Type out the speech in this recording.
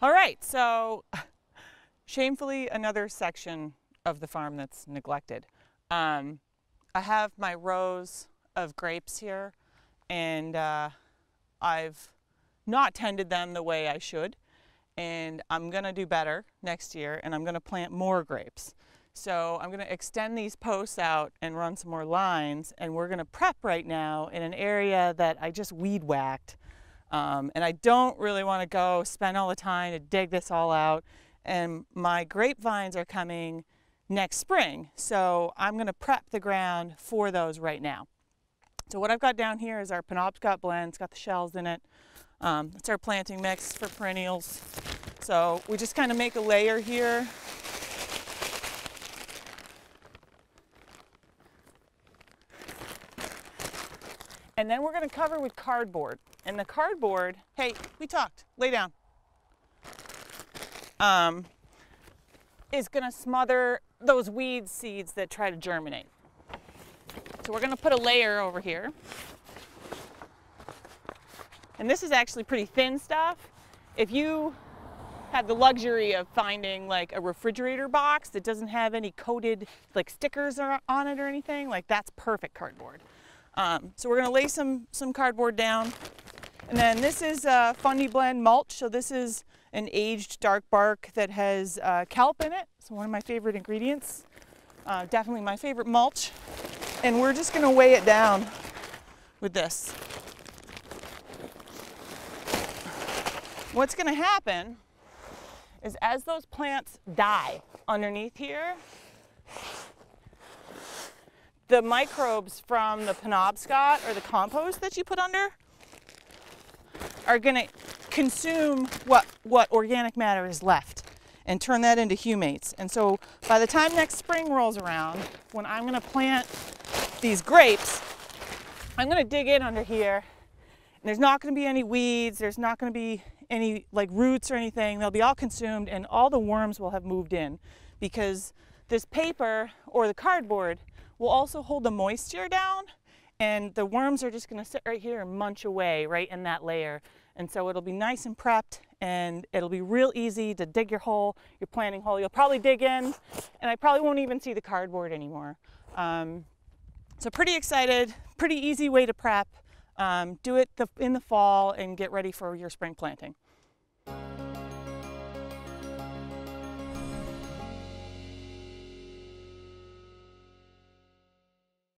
All right, so shamefully another section of the farm that's neglected. I have my rows of grapes here, and I've not tended them the way I should, and I'm gonna do better next year, and I'm gonna plant more grapes. So I'm gonna extend these posts out and run some more lines, and we're gonna prep right now in an area that I just weed whacked. And I don't really want to go spend all the time to dig this all out. And my grapevines are coming next spring, so I'm going to prep the ground for those right now. So what I've got down here is our Penobscot blend. It's got the shells in it. It's our planting mix for perennials. So we just kind of make a layer here. And then we're going to cover with cardboard. And the cardboard, hey, we talked, lay down, is going to smother those weed seeds that try to germinate. So we're going to put a layer over here. And this is actually pretty thin stuff. If you have the luxury of finding like a refrigerator box that doesn't have any coated like stickers on it or anything, like that's perfect cardboard. So we're going to lay some cardboard down. And then this is Fundy Blend Mulch. So this is an aged dark bark that has kelp in it. So one of my favorite ingredients. Definitely my favorite mulch. And we're just going to weigh it down with this. What's going to happen is as those plants die underneath here, the microbes from the Penobscot or the compost that you put under are going to consume what organic matter is left and turn that into humates. And so by the time next spring rolls around, when I'm going to plant these grapes, I'm going to dig in under here, and there's not going to be any weeds, there's not going to be any like roots or anything. They'll be all consumed, and all the worms will have moved in, because this paper or the cardboard will also hold the moisture down, and the worms are just going to sit right here and munch away right in that layer. And so it'll be nice and prepped, and it'll be real easy to dig your hole, your planting hole. You'll probably dig in, and I probably won't even see the cardboard anymore. So pretty excited, pretty easy way to prep. Do it in the fall and get ready for your spring planting.